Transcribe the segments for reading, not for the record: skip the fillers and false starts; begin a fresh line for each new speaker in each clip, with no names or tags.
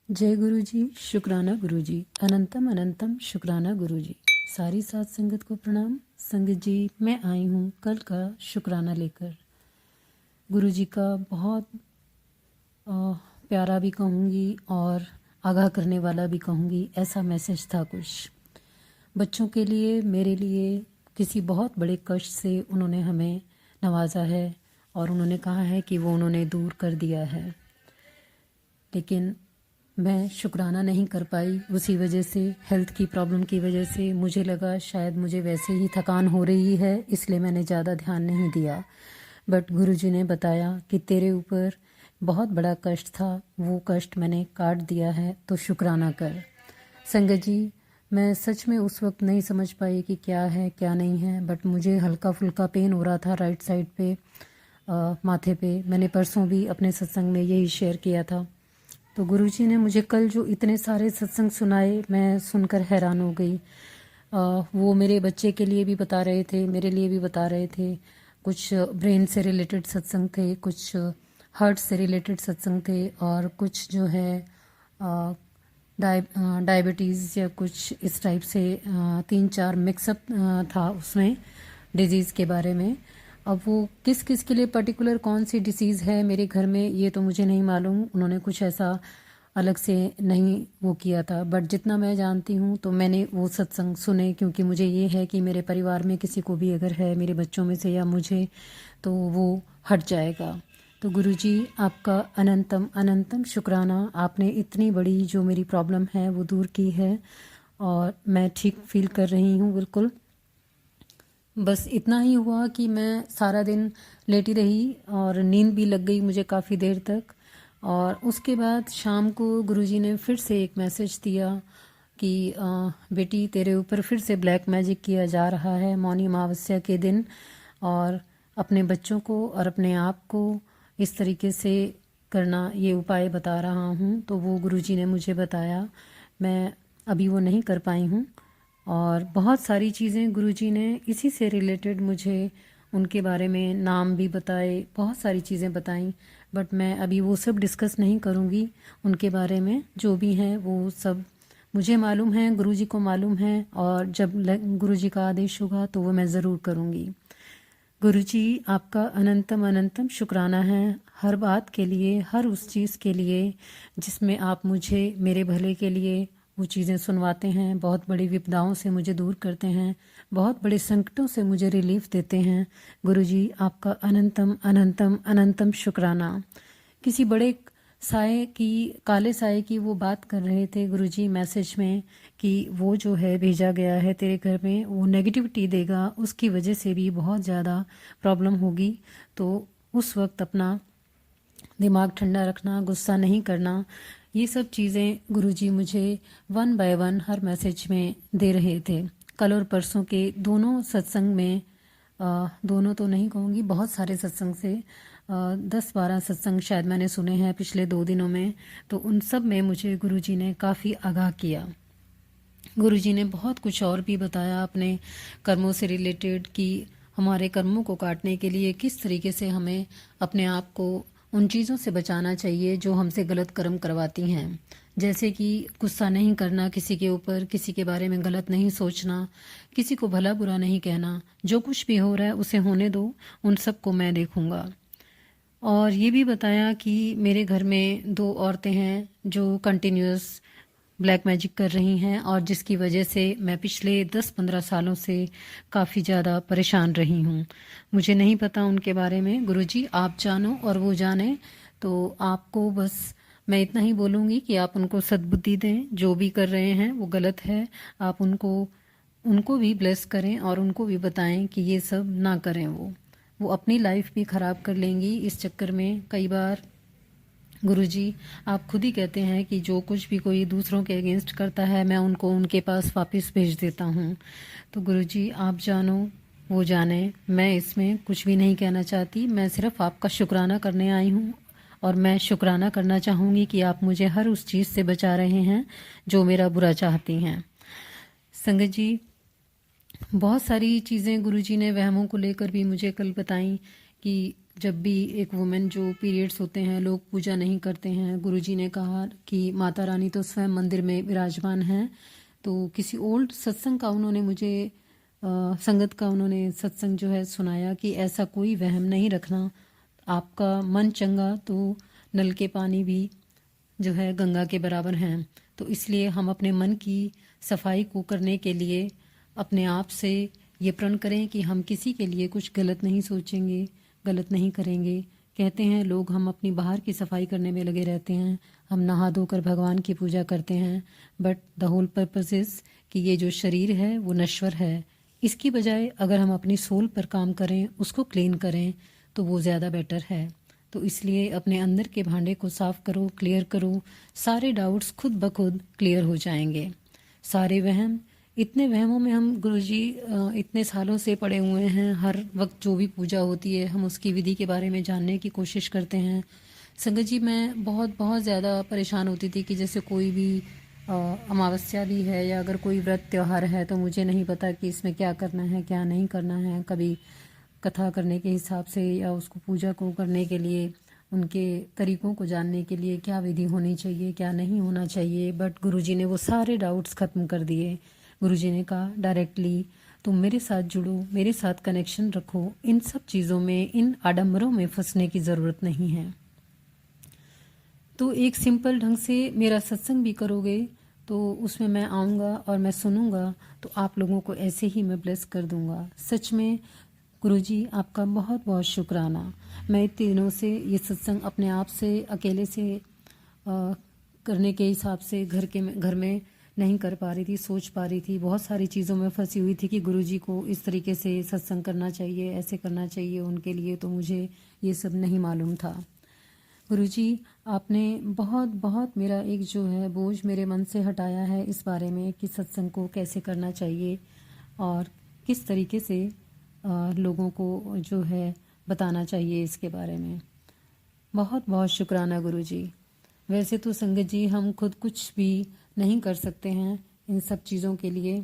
जय गुरु जी, शुक्राना गुरु जी, अनंतम अनंतम शुक्राना गुरु जी। सारी साथ संगत को प्रणाम। संगत जी, मैं आई हूँ कल का शुक्राना लेकर। गुरु जी का बहुत प्यारा भी कहूँगी और आगाह करने वाला भी कहूँगी, ऐसा मैसेज था कुछ बच्चों के लिए, मेरे लिए। किसी बहुत बड़े कष्ट से उन्होंने हमें नवाजा है और उन्होंने कहा है कि वो उन्होंने दूर कर दिया है, लेकिन मैं शुक्राना नहीं कर पाई। उसी वजह से, हेल्थ की प्रॉब्लम की वजह से मुझे लगा शायद मुझे वैसे ही थकान हो रही है, इसलिए मैंने ज़्यादा ध्यान नहीं दिया। बट गुरुजी ने बताया कि तेरे ऊपर बहुत बड़ा कष्ट था, वो कष्ट मैंने काट दिया है, तो शुक्राना कर। संगत जी, मैं सच में उस वक्त नहीं समझ पाई कि क्या है क्या नहीं है, बट मुझे हल्का फुल्का पेन हो रहा था राइट साइड पे, माथे पे। मैंने परसों भी अपने सत्संग में यही शेयर किया था। तो गुरुजी ने मुझे कल जो इतने सारे सत्संग सुनाए, मैं सुनकर हैरान हो गई। वो मेरे बच्चे के लिए भी बता रहे थे, मेरे लिए भी बता रहे थे। कुछ ब्रेन से रिलेटेड सत्संग थे, कुछ हार्ट से रिलेटेड सत्संग थे, और कुछ जो है डायबिटीज़ या कुछ इस टाइप से 3-4 मिक्सअप था उसमें, डिजीज़ के बारे में। अब वो किस किस के लिए पर्टिकुलर कौन सी डिसीज़ है मेरे घर में, ये तो मुझे नहीं मालूम। उन्होंने कुछ ऐसा अलग से नहीं वो किया था, बट जितना मैं जानती हूँ तो मैंने वो सत्संग सुने, क्योंकि मुझे ये है कि मेरे परिवार में किसी को भी अगर है, मेरे बच्चों में से या मुझे, तो वो हट जाएगा। तो गुरुजी, आपका अनंतम अनंतम शुक्राना। आपने इतनी बड़ी जो मेरी प्रॉब्लम है वो दूर की है और मैं ठीक फील कर रही हूँ बिल्कुल। बस इतना ही हुआ कि मैं सारा दिन लेटी रही और नींद भी लग गई मुझे काफ़ी देर तक। और उसके बाद शाम को गुरुजी ने फिर से एक मैसेज दिया कि बेटी, तेरे ऊपर फिर से ब्लैक मैजिक किया जा रहा है मौनी अमावस्या के दिन, और अपने बच्चों को और अपने आप को इस तरीके से करना, ये उपाय बता रहा हूँ। तो वो गुरुजी ने मुझे बताया, मैं अभी वो नहीं कर पाई हूँ। और बहुत सारी चीज़ें गुरुजी ने इसी से रिलेटेड मुझे उनके बारे में नाम भी बताए, बहुत सारी चीज़ें बताई। बट मैं अभी वो सब डिस्कस नहीं करूँगी उनके बारे में। जो भी हैं वो सब मुझे मालूम है, गुरुजी को मालूम है, और जब गुरुजी का आदेश होगा तो वो मैं ज़रूर करूँगी। गुरुजी, आपका अनंतम अनंतम शुक्राना है हर बात के लिए, हर उस चीज़ के लिए जिसमें आप मुझे मेरे भले के लिए वो चीज़ें सुनवाते हैं, बहुत बड़ी विपदाओं से मुझे दूर करते हैं, बहुत बड़े संकटों से मुझे रिलीफ देते हैं। गुरुजी, आपका अनंतम अनंतम अनंतम शुक्राना। किसी बड़े साए की, काले साए की वो बात कर रहे थे गुरुजी मैसेज में, कि वो जो है भेजा गया है तेरे घर में, वो नेगेटिविटी देगा, उसकी वजह से भी बहुत ज़्यादा प्रॉब्लम होगी। तो उस वक्त अपना दिमाग ठंडा रखना, गुस्सा नहीं करना। ये सब चीज़ें गुरुजी मुझे 1 बाय 1 हर मैसेज में दे रहे थे। कल और परसों के दोनों सत्संग में, दोनों तो नहीं कहूँगी, बहुत सारे सत्संग से 10-12 सत्संग शायद मैंने सुने हैं पिछले 2 दिनों में। तो उन सब में मुझे गुरुजी ने काफ़ी आगाह किया। गुरुजी ने बहुत कुछ और भी बताया अपने कर्मों से रिलेटेड, कि हमारे कर्मों को काटने के लिए किस तरीके से हमें अपने आप को उन चीज़ों से बचाना चाहिए जो हमसे गलत कर्म करवाती हैं। जैसे कि गुस्सा नहीं करना किसी के ऊपर, किसी के बारे में गलत नहीं सोचना, किसी को भला बुरा नहीं कहना, जो कुछ भी हो रहा है उसे होने दो, उन सब को मैं देखूंगा। और ये भी बताया कि मेरे घर में 2 औरतें हैं जो कंटिन्यूस ब्लैक मैजिक कर रही हैं, और जिसकी वजह से मैं पिछले 10-15 सालों से काफ़ी ज़्यादा परेशान रही हूँ। मुझे नहीं पता उनके बारे में, गुरुजी आप जानो और वो जाने। तो आपको बस मैं इतना ही बोलूँगी कि आप उनको सद्बुद्धि दें, जो भी कर रहे हैं वो गलत है। आप उनको भी ब्लेस करें और उनको भी बताएं कि ये सब ना करें। वो अपनी लाइफ भी ख़राब कर लेंगी इस चक्कर में। कई बार गुरुजी, आप खुद ही कहते हैं कि जो कुछ भी कोई दूसरों के अगेंस्ट करता है, मैं उनको उनके पास वापस भेज देता हूँ। तो गुरुजी आप जानो, वो जाने, मैं इसमें कुछ भी नहीं कहना चाहती। मैं सिर्फ आपका शुक्राना करने आई हूँ, और मैं शुक्राना करना चाहूँगी कि आप मुझे हर उस चीज़ से बचा रहे हैं जो मेरा बुरा चाहती हैं। संगत जी, बहुत सारी चीज़ें गुरुजी ने वहमों को लेकर भी मुझे कल बताई, कि जब भी एक वुमेन जो पीरियड्स होते हैं लोग पूजा नहीं करते हैं। गुरुजी ने कहा कि माता रानी तो स्वयं मंदिर में विराजमान हैं। तो किसी ओल्ड सत्संग का उन्होंने मुझे संगत का उन्होंने सत्संग जो है सुनाया कि ऐसा कोई वहम नहीं रखना, आपका मन चंगा तो नल के पानी भी जो है गंगा के बराबर हैं। तो इसलिए हम अपने मन की सफाई को करने के लिए अपने आप से ये प्रण करें कि हम किसी के लिए कुछ गलत नहीं सोचेंगे, गलत नहीं करेंगे। कहते हैं लोग हम अपनी बाहर की सफाई करने में लगे रहते हैं, हम नहा धोकर भगवान की पूजा करते हैं, but the whole purpose is कि ये जो शरीर है वो नश्वर है। इसकी बजाय अगर हम अपनी सोल पर काम करें, उसको क्लीन करें, तो वो ज़्यादा बेटर है। तो इसलिए अपने अंदर के भांडे को साफ करो, क्लियर करो, सारे डाउट्स खुद ब खुद क्लियर हो जाएंगे। सारे वहम, इतने वहमों में हम गुरुजी इतने सालों से पड़े हुए हैं। हर वक्त जो भी पूजा होती है हम उसकी विधि के बारे में जानने की कोशिश करते हैं। संगत जी, मैं बहुत बहुत ज़्यादा परेशान होती थी कि जैसे कोई भी अमावस्या भी है या अगर कोई व्रत त्यौहार है तो मुझे नहीं पता कि इसमें क्या करना है क्या नहीं करना है। कभी कथा करने के हिसाब से या उसको पूजा को करने के लिए उनके तरीक़ों को जानने के लिए क्या विधि होनी चाहिए क्या नहीं होना चाहिए, बट गुरुजी ने वो सारे डाउट्स ख़त्म कर दिए। गुरुजी ने कहा डायरेक्टली तुम मेरे साथ जुड़ो, मेरे साथ कनेक्शन रखो, इन सब चीज़ों में, इन आडंबरों में फंसने की ज़रूरत नहीं है। तो एक सिंपल ढंग से मेरा सत्संग भी करोगे तो उसमें मैं आऊँगा और मैं सुनूँगा तो आप लोगों को ऐसे ही मैं ब्लेस कर दूँगा। सच में गुरुजी आपका बहुत बहुत शुक्राना। मैं इतने दिनों से ये सत्संग अपने आप से अकेले से करने के हिसाब से घर में नहीं कर पा रही थी, सोच पा रही थी, बहुत सारी चीज़ों में फंसी हुई थी कि गुरुजी को इस तरीके से सत्संग करना चाहिए, ऐसे करना चाहिए उनके लिए, तो मुझे ये सब नहीं मालूम था। गुरुजी आपने बहुत बहुत मेरा एक जो है बोझ मेरे मन से हटाया है इस बारे में कि सत्संग को कैसे करना चाहिए और किस तरीके से लोगों को जो है बताना चाहिए इसके बारे में। बहुत बहुत शुक्राना गुरुजी। वैसे तो संगत जी हम खुद कुछ भी नहीं कर सकते हैं इन सब चीज़ों के लिए,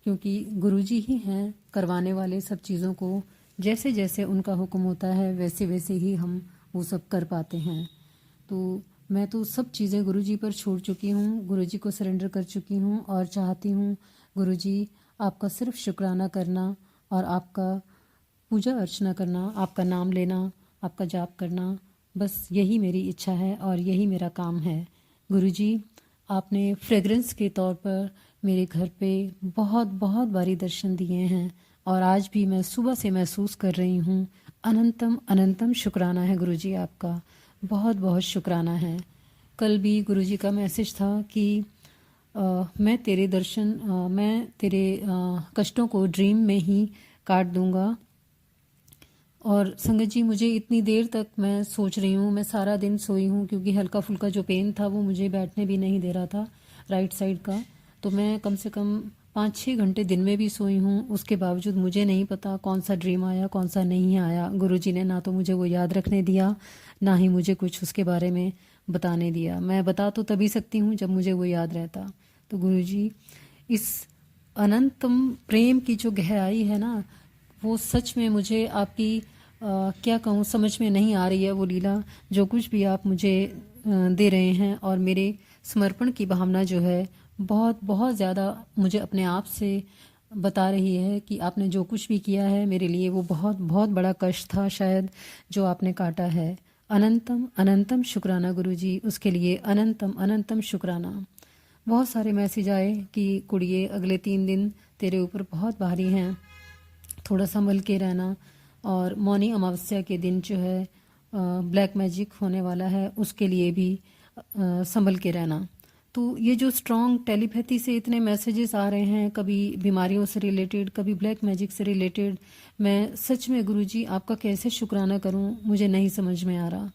क्योंकि गुरुजी ही हैं करवाने वाले सब चीज़ों को। जैसे जैसे उनका हुक्म होता है वैसे वैसे ही हम वो सब कर पाते हैं। तो मैं तो सब चीज़ें गुरुजी पर छोड़ चुकी हूँ, गुरुजी को सरेंडर कर चुकी हूँ और चाहती हूँ गुरुजी आपका सिर्फ शुक्राना करना और आपका पूजा अर्चना करना, आपका नाम लेना, आपका जाप करना, बस यही मेरी इच्छा है और यही मेरा काम है। गुरुजी आपने फ्रेगरेंस के तौर पर मेरे घर पे बहुत बहुत बारी दर्शन दिए हैं और आज भी मैं सुबह से महसूस कर रही हूँ। अनंतम अनंतम शुक्राना है गुरुजी आपका, बहुत बहुत शुक्राना है। कल भी गुरुजी का मैसेज था कि मैं तेरे दर्शन मैं तेरे कष्टों को ड्रीम में ही काट दूंगा। और संगत जी मुझे इतनी देर तक मैं सोच रही हूँ, मैं सारा दिन सोई हूँ क्योंकि हल्का फुल्का जो पेन था वो मुझे बैठने भी नहीं दे रहा था राइट साइड का। तो मैं कम से कम 5-6 घंटे दिन में भी सोई हूँ, उसके बावजूद मुझे नहीं पता कौन सा ड्रीम आया कौन सा नहीं आया। गुरुजी ने ना तो मुझे वो याद रखने दिया ना ही मुझे कुछ उसके बारे में बताने दिया। मैं बता तो तभी सकती हूँ जब मुझे वो याद रहता। तो गुरुजी इस अनंतम प्रेम की जो गहराई है ना, वो सच में मुझे आपकी क्या कहूँ समझ में नहीं आ रही है। वो लीला जो कुछ भी आप मुझे दे रहे हैं और मेरे समर्पण की भावना जो है बहुत बहुत ज़्यादा मुझे अपने आप से बता रही है कि आपने जो कुछ भी किया है मेरे लिए वो बहुत बहुत बड़ा कष्ट था शायद जो आपने काटा है। अनंतम अनंतम शुक्राना गुरुजी, उसके लिए अनंतम अनंतम शुक्राना। बहुत सारे मैसेज आए कि कुड़िए अगले 3 दिन तेरे ऊपर बहुत भारी हैं, थोड़ा संभल के रहना, और मौनी अमावस्या के दिन जो है ब्लैक मैजिक होने वाला है उसके लिए भी संभल के रहना। तो ये जो स्ट्रॉन्ग टेलीपैथी से इतने मैसेजेस आ रहे हैं, कभी बीमारियों से रिलेटेड कभी ब्लैक मैजिक से रिलेटेड, मैं सच में गुरुजी आपका कैसे शुक्राना करूं मुझे नहीं समझ में आ रहा।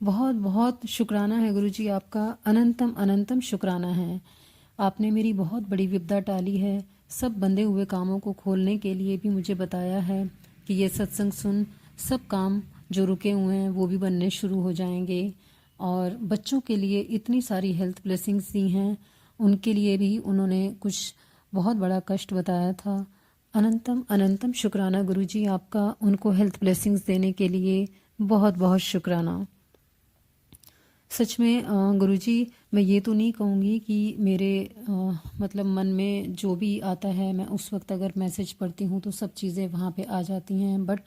बहुत बहुत शुक्राना है गुरुजी आपका, अनंतम अनंतम शुक्राना है। आपने मेरी बहुत बड़ी विपदा टाली है, सब बंधे हुए कामों को खोलने के लिए भी मुझे बताया है कि ये सत्संग सुन, सब काम जो रुके हुए हैं वो भी बनने शुरू हो जाएंगे। और बच्चों के लिए इतनी सारी हेल्थ ब्लेसिंग्स दी हैं, उनके लिए भी उन्होंने कुछ बहुत बड़ा कष्ट बताया था। अनंतम अनंतम शुक्राना गुरुजी आपका, उनको हेल्थ ब्लेसिंग्स देने के लिए बहुत बहुत शुक्राना। सच में गुरुजी, मैं ये तो नहीं कहूँगी कि मेरे मतलब मन में जो भी आता है मैं उस वक्त अगर मैसेज पढ़ती हूँ तो सब चीज़ें वहाँ पे आ जाती हैं, बट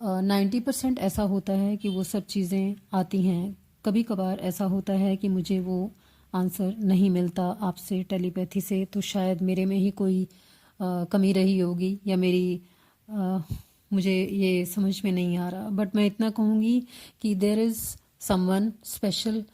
90% ऐसा होता है कि वो सब चीज़ें आती हैं। कभी कभार ऐसा होता है कि मुझे वो आंसर नहीं मिलता आपसे टेलीपैथी से, तो शायद मेरे में ही कोई कमी रही होगी या मेरी मुझे ये समझ में नहीं आ रहा। बट मैं इतना कहूँगी कि देयर इज़ समवन स्पेशल,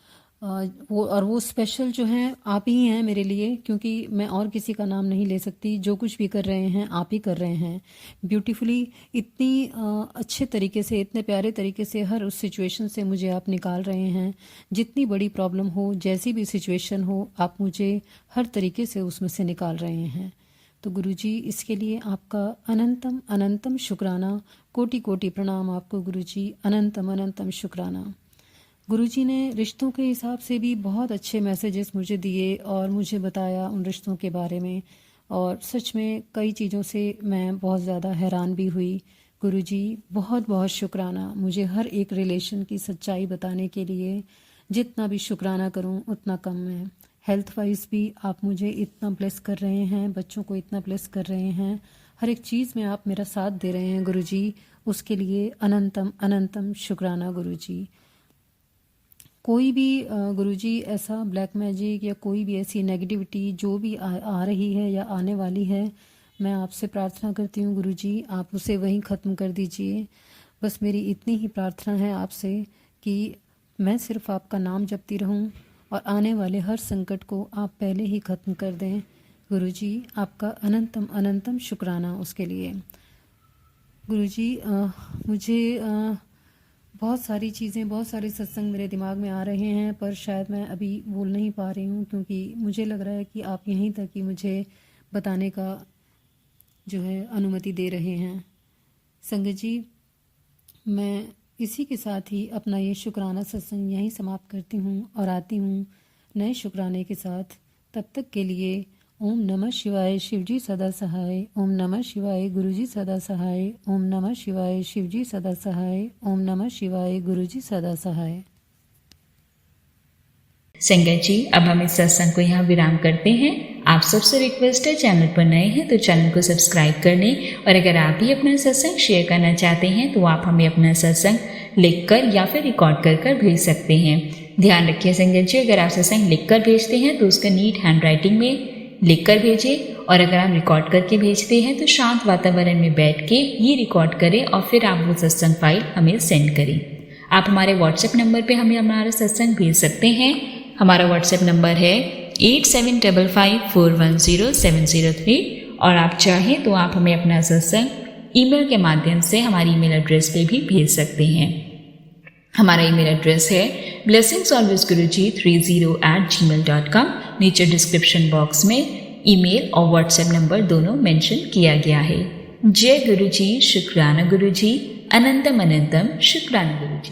वो स्पेशल जो हैं आप ही हैं मेरे लिए, क्योंकि मैं और किसी का नाम नहीं ले सकती। जो कुछ भी कर रहे हैं आप ही कर रहे हैं ब्यूटीफुली, इतनी अच्छे तरीके से, इतने प्यारे तरीके से हर उस सिचुएशन से मुझे आप निकाल रहे हैं। जितनी बड़ी प्रॉब्लम हो, जैसी भी सिचुएशन हो, आप मुझे हर तरीके से उसमें से निकाल रहे हैं। तो गुरुजी, इसके लिए आपका अनंतम अनंतम शुक्राना, कोटि कोटि प्रणाम आपको गुरुजी, अनंतम अनंतम शुक्राना। गुरुजी ने रिश्तों के हिसाब से भी बहुत अच्छे मैसेजेस मुझे दिए और मुझे बताया उन रिश्तों के बारे में, और सच में कई चीज़ों से मैं बहुत ज़्यादा हैरान भी हुई। गुरुजी बहुत बहुत शुक्राना, मुझे हर एक रिलेशन की सच्चाई बताने के लिए। जितना भी शुक्राना करूं उतना कम है। हेल्थ वाइज भी आप मुझे इतना ब्लेस कर रहे हैं, बच्चों को इतना ब्लेस कर रहे हैं, हर एक चीज़ में आप मेरा साथ दे रहे हैं गुरुजी, उसके लिए अनंतम अनंतम शुक्राना गुरुजी। कोई भी गुरुजी ऐसा ब्लैक मैजिक या कोई भी ऐसी नेगेटिविटी जो भी आ रही है या आने वाली है, मैं आपसे प्रार्थना करती हूँ गुरुजी, आप उसे वहीं ख़त्म कर दीजिए। बस मेरी इतनी ही प्रार्थना है आपसे कि मैं सिर्फ आपका नाम जपती रहूँ और आने वाले हर संकट को आप पहले ही ख़त्म कर दें गुरुजी। आपका अनंतम अनंतम शुक्राना उसके लिए। गुरुजी, मुझे बहुत सारी चीज़ें, बहुत सारे सत्संग मेरे दिमाग में आ रहे हैं, पर शायद मैं अभी बोल नहीं पा रही हूँ, क्योंकि मुझे लग रहा है कि आप यहीं तक ही मुझे बताने का जो है अनुमति दे रहे हैं। संगत जी, मैं इसी के साथ ही अपना ये शुक्राना सत्संग यहीं समाप्त करती हूँ और आती हूँ नए शुक्राने के साथ। तब तक के लिए ओम नमः शिवाय, शिवजी सदा सहाय। ओम नमः शिवाय, गुरुजी सदा सहाय। ओम नमः शिवाय, शिवजी सदा सहाय। ओम नमः शिवाय, गुरुजी सदा सहाय।
संगत जी, अब हम इस सत्संग को यहाँ विराम करते हैं। आप सबसे रिक्वेस्ट है, चैनल पर नए हैं तो चैनल को सब्सक्राइब कर लें, और अगर आप भी अपना सत्संग शेयर करना चाहते हैं तो आप हमें अपना सत्संग लिखकर या फिर रिकॉर्ड कर भेज सकते हैं। ध्यान रखिए संगत जी, अगर आप सत्संग लिखकर भेजते हैं तो उसका नीट हैंड राइटिंग में लिखकर भेजें, और अगर आप रिकॉर्ड करके भेजते हैं तो शांत वातावरण में बैठ के ये रिकॉर्ड करें और फिर आप वो सत्संग फाइल हमें सेंड करें। आप हमारे व्हाट्सएप नंबर पे हमें हमारा सत्संग भेज सकते हैं। हमारा व्हाट्सएप नंबर है 8755410703, और आप चाहें तो आप हमें अपना सत्संग ईमेल के माध्यम से हमारी ईमेल एड्रेस पे भी भेज सकते हैं। हमारा ईमेल एड्रेस है blessingsalwaysguruji30@gmail.com। नीचे डिस्क्रिप्शन बॉक्स में ईमेल और व्हाट्सएप नंबर दोनों मेंशन किया गया है। जय गुरुजी, शुक्राना गुरुजी, अनंतम अनंतम शुक्राना गुरुजी।